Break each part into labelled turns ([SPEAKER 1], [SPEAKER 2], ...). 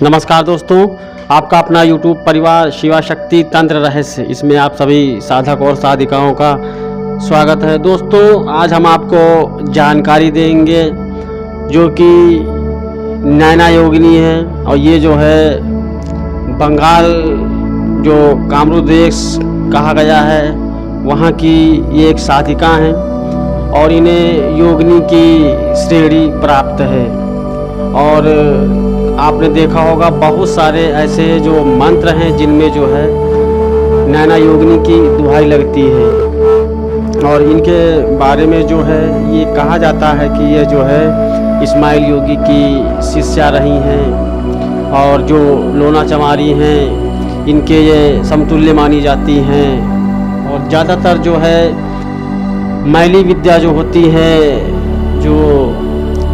[SPEAKER 1] नमस्कार दोस्तों, आपका अपना YouTube परिवार शिवा शक्ति तंत्र रहस्य, इसमें आप सभी साधक और साधिकाओं का स्वागत है। दोस्तों, आज हम आपको जानकारी देंगे जो कि नैना योगिनी है और ये जो है बंगाल जो कामरूप देश कहा गया है वहाँ की ये एक साधिका हैं और इन्हें योगिनी की श्रेणी प्राप्त है। और आपने देखा होगा बहुत सारे ऐसे जो मंत्र हैं जिनमें जो है नैना योगिनी की दुहाई लगती है और इनके बारे में जो है ये कहा जाता है कि ये जो है इस्माइल योगी की शिष्या रही हैं और जो लोना चमारी हैं इनके ये समतुल्य मानी जाती हैं। और ज़्यादातर जो है मैली विद्या जो होती है, जो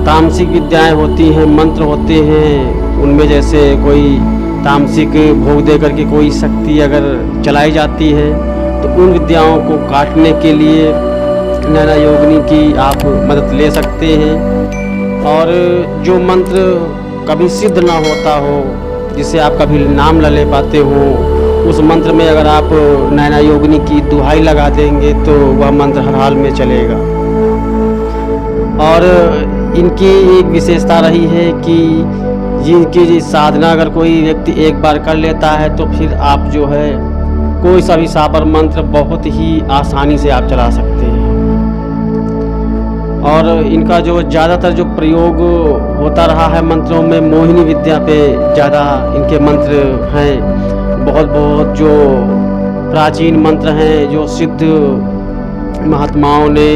[SPEAKER 1] तामसिक विद्याएं होती हैं, मंत्र होते हैं, उनमें जैसे कोई तामसिक भोग दे करके कोई शक्ति अगर चलाई जाती है तो उन विद्याओं को काटने के लिए नैना योगिनी की आप मदद ले सकते हैं। और जो मंत्र कभी सिद्ध ना होता हो, जिसे आप कभी नाम न ले पाते हो, उस मंत्र में अगर आप नैना योगिनी की दुहाई लगा देंगे तो वह मंत्र हर हाल में चलेगा। और इनकी एक विशेषता रही है कि जिनकी साधना अगर कोई व्यक्ति एक बार कर लेता है तो फिर आप जो है कोई सा भी सापर मंत्र बहुत ही आसानी से आप चला सकते हैं। और इनका जो ज़्यादातर जो प्रयोग होता रहा है मंत्रों में, मोहिनी विद्या पे ज़्यादा इनके मंत्र हैं। बहुत जो प्राचीन मंत्र हैं, जो सिद्ध महात्माओं ने,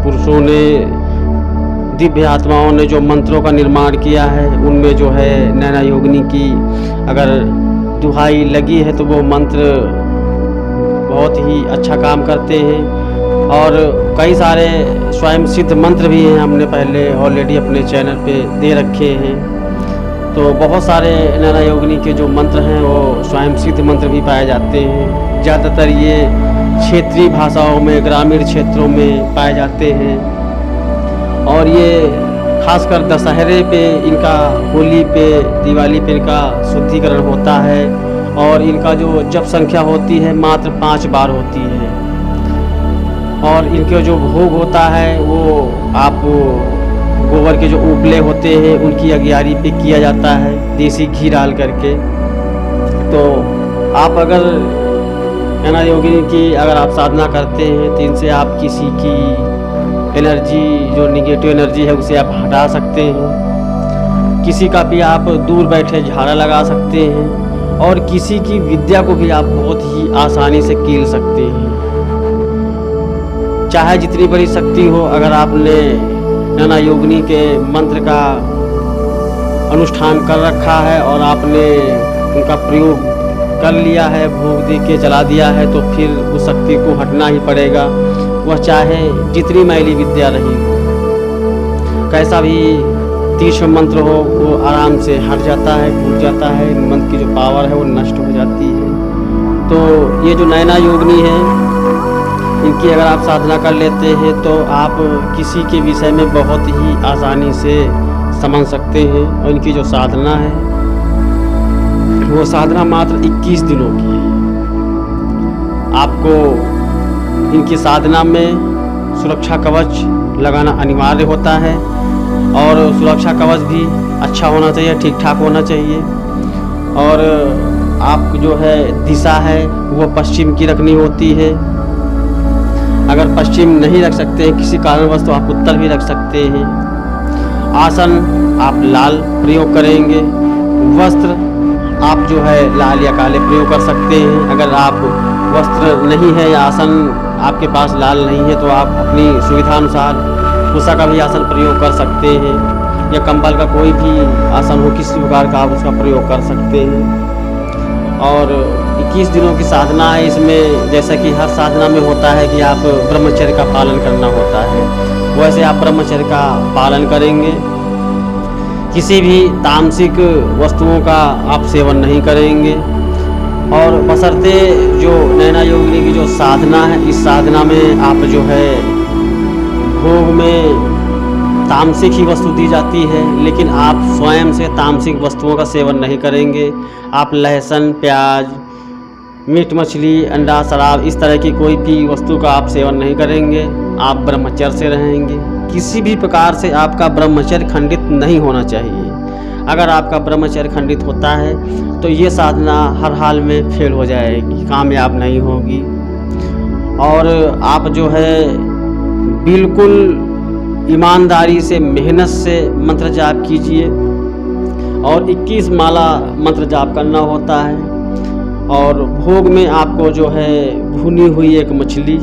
[SPEAKER 1] पुरुषों ने, दिव्य आत्माओं ने जो मंत्रों का निर्माण किया है, उनमें जो है नैना योगिनी की अगर दुहाई लगी है तो वो मंत्र बहुत ही अच्छा काम करते हैं। और कई सारे स्वयं सिद्ध मंत्र भी हैं, हमने पहले ऑलरेडी अपने चैनल पे दे रखे हैं। तो बहुत सारे नैना योगिनी के जो मंत्र हैं वो स्वयं सिद्ध मंत्र भी पाए जाते हैं। ज़्यादातर ये क्षेत्रीय भाषाओं में, ग्रामीण क्षेत्रों में पाए जाते हैं। और ये खासकर दशहरे पे इनका, होली पे, दिवाली पे इनका शुद्धिकरण होता है। और इनका जो जप संख्या होती है मात्र 5 बार होती है। और इनके जो भोग होता है वो आप गोबर के जो उपले होते हैं उनकी अगियारी पे किया जाता है, देसी घी डाल करके। तो आप अगर नैना योगिनी की अगर आप साधना करते हैं तो इनसे आप किसी की एनर्जी, जो निगेटिव एनर्जी है, उसे आप हटा सकते हैं। किसी का भी आप दूर बैठे झाड़ा लगा सकते हैं और किसी की विद्या को भी आप बहुत ही आसानी से कील सकते हैं। चाहे जितनी बड़ी शक्ति हो, अगर आपने नैना योगिनी के मंत्र का अनुष्ठान कर रखा है और आपने उनका प्रयोग कर लिया है, भोग दे के चला दिया है, तो फिर उस शक्ति को हटना ही पड़ेगा। वह चाहे जितनी मैली विद्या रही हो, कैसा भी तीक्ष्ण मंत्र हो, वो आराम से हट जाता है, टूट जाता है। मंत्र की जो पावर है वो नष्ट हो जाती है। तो ये जो नैना योगिनी है, इनकी अगर आप साधना कर लेते हैं तो आप किसी के विषय में बहुत ही आसानी से समझ सकते हैं। और इनकी जो साधना है वो साधना मात्र 21 दिनों की है। आपको इनकी साधना में सुरक्षा कवच लगाना अनिवार्य होता है और सुरक्षा कवच भी अच्छा होना चाहिए, ठीक ठाक होना चाहिए। और आप जो है दिशा है वो पश्चिम की रखनी होती है। अगर पश्चिम नहीं रख सकते हैं किसी कारणवश तो आप उत्तर भी रख सकते हैं। आसन आप लाल प्रयोग करेंगे। वस्त्र आप जो है लाल या काले प्रयोग कर सकते हैं। अगर आप वस्त्र नहीं है या आसन आपके पास लाल नहीं है तो आप अपनी सुविधानुसार उषा का भी आसन प्रयोग कर सकते हैं, या कंबल का कोई भी आसन हो, किसी प्रकार का आप उसका प्रयोग कर सकते हैं। और 21 दिनों की साधना है। इसमें जैसा कि हर साधना में होता है कि आप ब्रह्मचर्य का पालन करना होता है, वैसे आप ब्रह्मचर्य का पालन करेंगे। किसी भी तामसिक वस्तुओं का आप सेवन नहीं करेंगे। और बशर्ते जो नैना योगिनी की जो साधना है, इस साधना में आप जो है भोग में तामसिक ही वस्तु दी जाती है, लेकिन आप स्वयं से तामसिक वस्तुओं का सेवन नहीं करेंगे। आप लहसुन, प्याज, मीट मछली, अंडा, शराब इस तरह की कोई भी वस्तु का आप सेवन नहीं करेंगे। आप ब्रह्मचर्य से रहेंगे। किसी भी प्रकार से आपका ब्रह्मचर्य खंडित नहीं होना चाहिए। अगर आपका ब्रह्मचर्य खंडित होता है तो ये साधना हर हाल में फेल हो जाएगी, कामयाब नहीं होगी। और आप जो है बिल्कुल ईमानदारी से, मेहनत से मंत्र जाप कीजिए। और 21 माला मंत्र जाप करना होता है। और भोग में आपको जो है भुनी हुई एक मछली,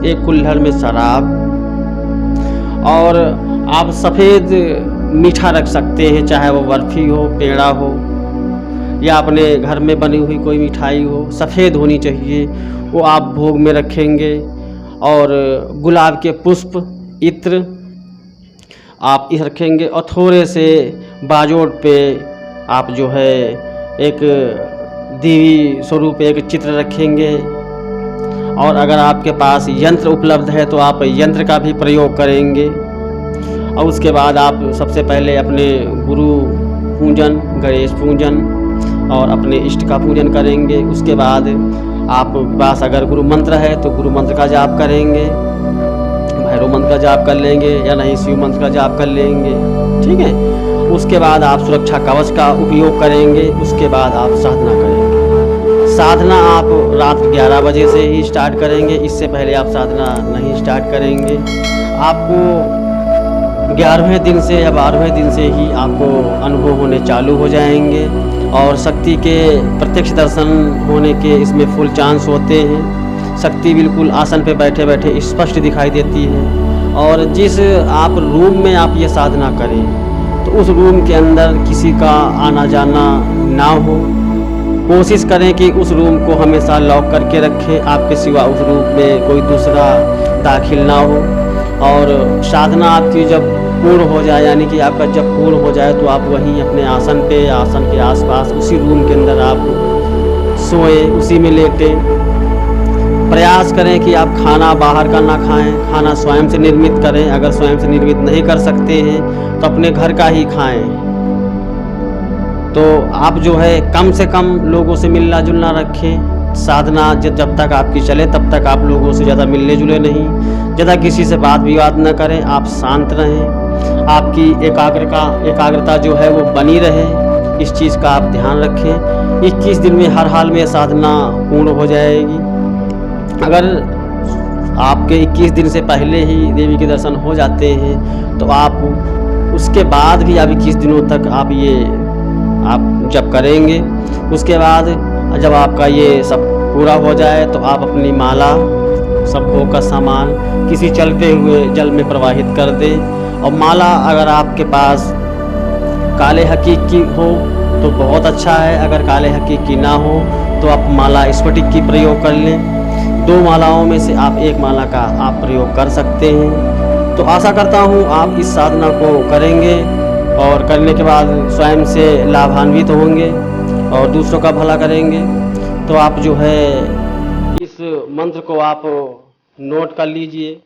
[SPEAKER 1] एक कुल्हड़ में शराब, और आप सफ़ेद मीठा रख सकते हैं, चाहे वो बर्फ़ी हो, पेड़ा हो, या अपने घर में बनी हुई कोई मिठाई हो, सफ़ेद होनी चाहिए, वो आप भोग में रखेंगे। और गुलाब के पुष्प, इत्र आप इस रखेंगे। और थोड़े से बाजोट पे आप जो है एक देवी स्वरूप एक चित्र रखेंगे। और अगर आपके पास यंत्र उपलब्ध है तो आप यंत्र का भी प्रयोग करेंगे। और उसके बाद आप सबसे पहले अपने गुरु पूजन, गणेश पूजन और अपने इष्ट का पूजन करेंगे। उसके बाद आपके पास अगर गुरु मंत्र है तो गुरु मंत्र का जाप करेंगे, भैरव मंत्र का जाप कर लेंगे, या नहीं शिव मंत्र का जाप कर लेंगे, ठीक है। उसके बाद आप सुरक्षा कवच का उपयोग करेंगे। उसके बाद आप साधना करेंगे। साधना आप रात 11 बजे से ही स्टार्ट करेंगे, इससे पहले आप साधना नहीं स्टार्ट करेंगे। आपको 11वें दिन से या 12वें दिन से ही आपको अनुभव होने चालू हो जाएंगे। और शक्ति के प्रत्यक्ष दर्शन होने के इसमें फुल चांस होते हैं। शक्ति बिल्कुल आसन पे बैठे बैठे स्पष्ट दिखाई देती है। और जिस आप रूम में आप ये साधना करें तो उस रूम के अंदर किसी का आना जाना ना हो। कोशिश करें कि उस रूम को हमेशा लॉक करके रखें, आपके सिवा उस रूम में कोई दूसरा दाखिल ना हो। और साधना आपकी जब पूर्ण हो जाए, यानी कि आपका जब पूर्ण हो जाए, तो आप वहीं अपने आसन पे, आसन के आसपास उसी रूम के अंदर आप सोएं, उसी में लेटें। प्रयास करें कि आप खाना बाहर का ना खाएं, खाना स्वयं से निर्मित करें। अगर स्वयं से निर्मित नहीं कर सकते हैं तो अपने घर का ही खाएं। तो आप जो है कम से कम लोगों से मिलना जुलना रखें। साधना जब तक आपकी चले तब तक आप लोगों से ज़्यादा मिलने जुले नहीं, ज़्यादा किसी से बात विवाद न करें। आप शांत रहें, आपकी एकाग्रता जो है वो बनी रहे, इस चीज़ का आप ध्यान रखें। 21 दिन में हर हाल में साधना पूर्ण हो जाएगी। अगर आपके 21 दिन से पहले ही देवी के दर्शन हो जाते हैं तो आप उसके बाद भी आप 21 दिनों तक आप जप करेंगे। उसके बाद जब आपका ये सब पूरा हो जाए तो आप अपनी माला, सब भोग का सामान किसी चलते हुए जल में प्रवाहित कर दें। और माला अगर आपके पास काले हकीक की हो तो बहुत अच्छा है, अगर काले हकीक की ना हो तो आप माला स्फटिक की प्रयोग कर लें। 2 मालाओं में से आप 1 माला का आप प्रयोग कर सकते हैं। तो आशा करता हूँ आप इस साधना को करेंगे और करने के बाद स्वयं से लाभान्वित होंगे और दूसरों का भला करेंगे। तो आप जो है इस मंत्र को आप नोट कर लीजिए।